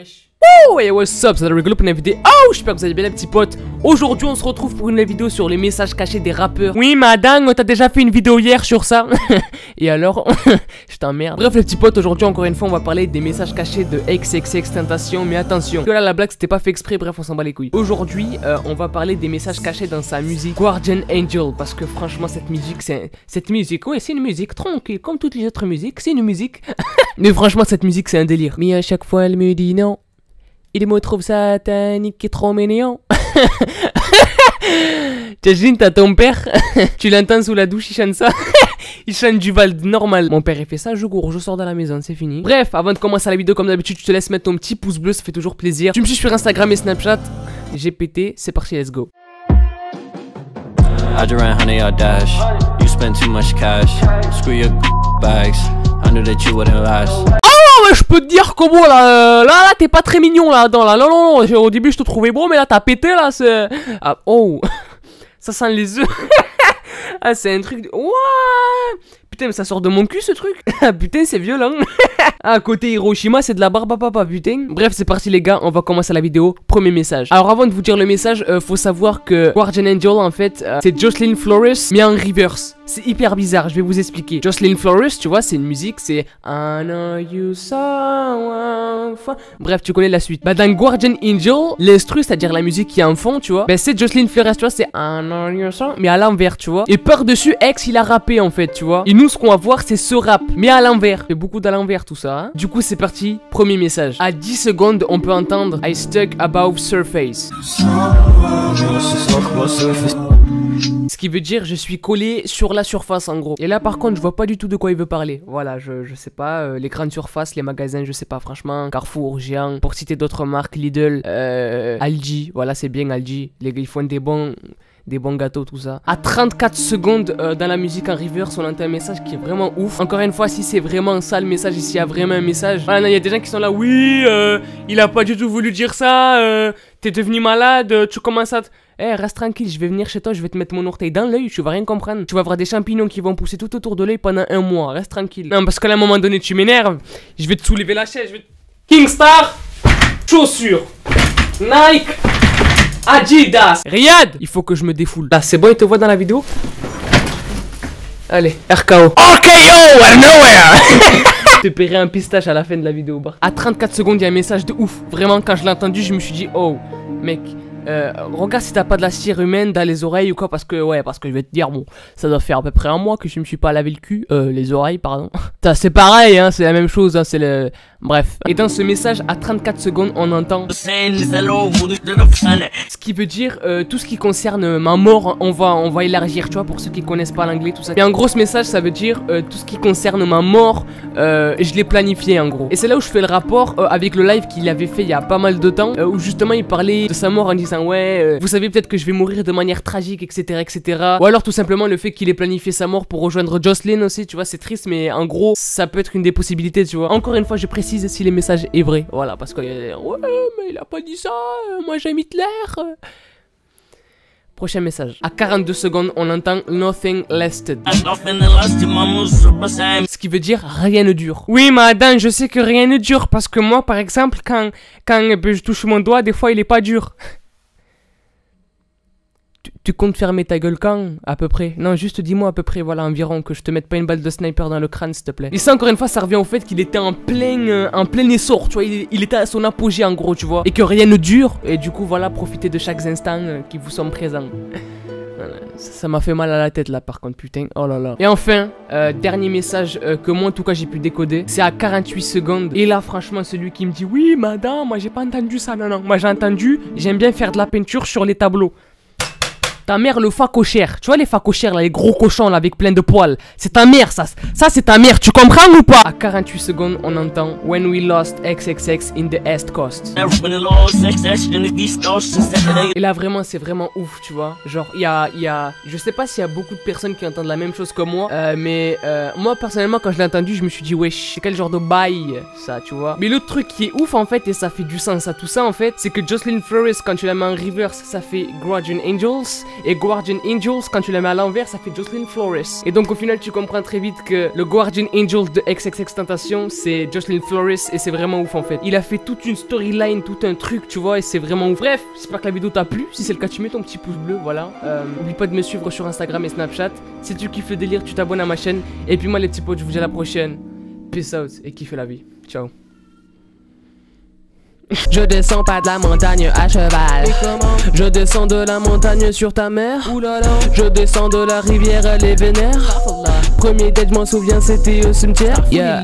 Wesh. Oh et what's up, c'est rigolo pour une vidéo. Oh, j'espère que vous allez bien les petits potes. Aujourd'hui on se retrouve pour une vidéo sur les messages cachés des rappeurs. Oui madame, t'as déjà fait une vidéo hier sur ça. Et alors, je t'emmerde. Bref les petits potes, aujourd'hui encore une fois on va parler des messages cachés de XXXTentacion. Mais attention, que là la blague c'était pas fait exprès, bref on s'en bat les couilles. Aujourd'hui on va parler des messages cachés dans sa musique Guardian Angel. Parce que franchement cette musique, c'est une musique tranquille. Comme toutes les autres musiques, c'est une musique. Mais franchement cette musique c'est un délire. Mais à chaque fois elle me dit non. Il me trouve satanique et trop mignon. T'imagines, t'as ton père, tu l'entends sous la douche, il chante ça. Il chante du Vald normal. Mon père il fait ça, je cours, je sors de la maison, c'est fini. Bref, avant de commencer la vidéo, comme d'habitude, je te laisse mettre ton petit pouce bleu, ça fait toujours plaisir. Tu me suis sur Instagram et Snapchat. J'ai pété, c'est parti, let's go. I ran honey or dash. You spend too much cash. Screw your bags. I knew that you wouldn't last. Ouais, je peux te dire que bon là t'es pas très mignon là-dedans là. Non, au début je te trouvais beau mais là t'as pété là, c'est... Ah, oh. Ça sent les œufs. Ah c'est un truc de... Ouah. Putain mais ça sort de mon cul ce truc. Ah putain c'est violent. Ah côté Hiroshima c'est de la barbe à papa putain. Bref c'est parti les gars, on va commencer la vidéo. Premier message. Alors avant de vous dire le message, faut savoir que Guardian Angel en fait c'est Jocelyn Flores mais en reverse. C'est hyper bizarre, je vais vous expliquer. Jocelyn Flores, tu vois, c'est une musique, c'est I know you so fun. Bref, tu connais la suite. Bah dans Guardian Angel, l'instru, c'est-à-dire la musique qui est en fond, tu vois, bah c'est Jocelyn Flores, tu vois, c'est I know you so, mais à l'envers, tu vois. Et par-dessus, X, il a rappé en fait, tu vois. Et nous, ce qu'on va voir, c'est ce rap, mais à l'envers. C'est beaucoup d'à l'envers tout ça, hein. Du coup, c'est parti, premier message. À 10 secondes, on peut entendre I stuck above surface. Ce qui veut dire je suis collé sur la surface en gros. Et là par contre je vois pas du tout de quoi il veut parler. Voilà, je sais pas, les grandes surfaces, les magasins, je sais pas franchement. Carrefour, Géant, pour citer d'autres marques, Lidl, Aldi, voilà c'est bien Aldi. Les gars ils font des bons gâteaux tout ça. À 34 secondes dans la musique en reverse on entend un message qui est vraiment ouf. Encore une fois si c'est vraiment ça le message et s'il y a vraiment un message. Voilà, il y a des gens qui sont là, oui il a pas du tout voulu dire ça, t'es devenu malade, tu commences à... Eh, reste tranquille, je vais venir chez toi, je vais te mettre mon orteil dans l'œil, tu vas rien comprendre. Tu vas avoir des champignons qui vont pousser tout autour de l'œil pendant un mois, reste tranquille. Non, parce qu'à un moment donné, tu m'énerves, je vais te soulever la chaise, je vais te... Kingstar, chaussures, Nike, Adidas, Riyad. Il faut que je me défoule. Là, c'est bon, il te voit dans la vidéo? Allez, RKO. RKO, out of nowhere. Je te paierai un pistache à la fin de la vidéo. À 34 secondes, il y a un message de ouf. Vraiment, quand je l'ai entendu, je me suis dit, oh, mec... regarde si t'as pas de la cire humaine dans les oreilles ou quoi, parce que je vais te dire, bon, ça doit faire à peu près un mois que je me suis pas lavé le cul, les oreilles pardon. C'est pareil hein, c'est la même chose hein, c'est le... Bref. Et dans ce message à 34 secondes on entend ce qui veut dire tout ce qui concerne ma mort, on va élargir, tu vois, pour ceux qui connaissent pas l'anglais tout ça. Et en gros ce message ça veut dire tout ce qui concerne ma mort, je l'ai planifié en gros. Et c'est là où je fais le rapport avec le live qu'il avait fait il y a pas mal de temps, où justement il parlait de sa mort en disant ouais, vous savez peut-être que je vais mourir de manière tragique, etc. Ou alors tout simplement le fait qu'il ait planifié sa mort pour rejoindre Jocelyn aussi, tu vois, c'est triste, mais en gros, ça peut être une des possibilités, tu vois. Encore une fois, je précise si les messages est vrai, voilà, parce que ouais, mais il a pas dit ça, moi j'aime Hitler. Prochain message. À 42 secondes, on entend Nothing Lasted. Ce qui veut dire rien ne dure. Oui, madame, je sais que rien ne dure, parce que moi, par exemple, quand je touche mon doigt, des fois, il est pas dur. Tu comptes fermer ta gueule quand, à peu près? Non, juste dis-moi à peu près, voilà, environ, que je te mette pas une balle de sniper dans le crâne, s'il te plaît. Et ça, encore une fois, ça revient au fait qu'il était en plein essor, tu vois, il était à son apogée, en gros, tu vois. Et que rien ne dure, et du coup, voilà, profitez de chaque instant qui vous sont présents. Ça m'a fait mal à la tête, là, par contre, putain, oh là là. Et enfin, dernier message que moi, en tout cas, j'ai pu décoder, c'est à 48 secondes. Et là, franchement, celui qui me dit, oui, madame, moi, j'ai pas entendu ça, non, moi, j'ai entendu, j'aime bien faire de la peinture sur les tableaux. Ta mère le facochère, tu vois les facochères là, les gros cochons là avec plein de poils. C'est ta mère ça c'est ta mère, tu comprends ou pas? À 48 secondes on entend When we lost XXX in the East Coast. Et là vraiment c'est vraiment ouf tu vois. Genre il y a je sais pas s'il y a beaucoup de personnes qui entendent la même chose que moi, mais moi personnellement quand je l'ai entendu je me suis dit wesh c'est quel genre de bail ça tu vois. Mais l'autre truc qui est ouf en fait et ça fait du sens à tout ça en fait, c'est que Jocelyn Flores quand tu la mets en reverse ça fait Guardian Angels. Et Guardian Angels, quand tu la mets à l'envers, ça fait Jocelyn Flores. Et donc au final, tu comprends très vite que le Guardian Angel de XXXTentacion, c'est Jocelyn Flores et c'est vraiment ouf en fait. Il a fait toute une storyline, tout un truc, tu vois, et c'est vraiment ouf. Bref, j'espère que la vidéo t'a plu. Si c'est le cas, tu mets ton petit pouce bleu, voilà. N'oublie pas de me suivre sur Instagram et Snapchat. Si tu kiffes le délire, tu t'abonnes à ma chaîne. Et puis moi les petits potes, je vous dis à la prochaine. Peace out et kiffe la vie. Ciao. Je descends pas de la montagne à cheval. Je descends de la montagne sur ta mère. Je descends de la rivière, elle est vénère. Premier date, je m'en souviens, c'était au cimetière. Yeah.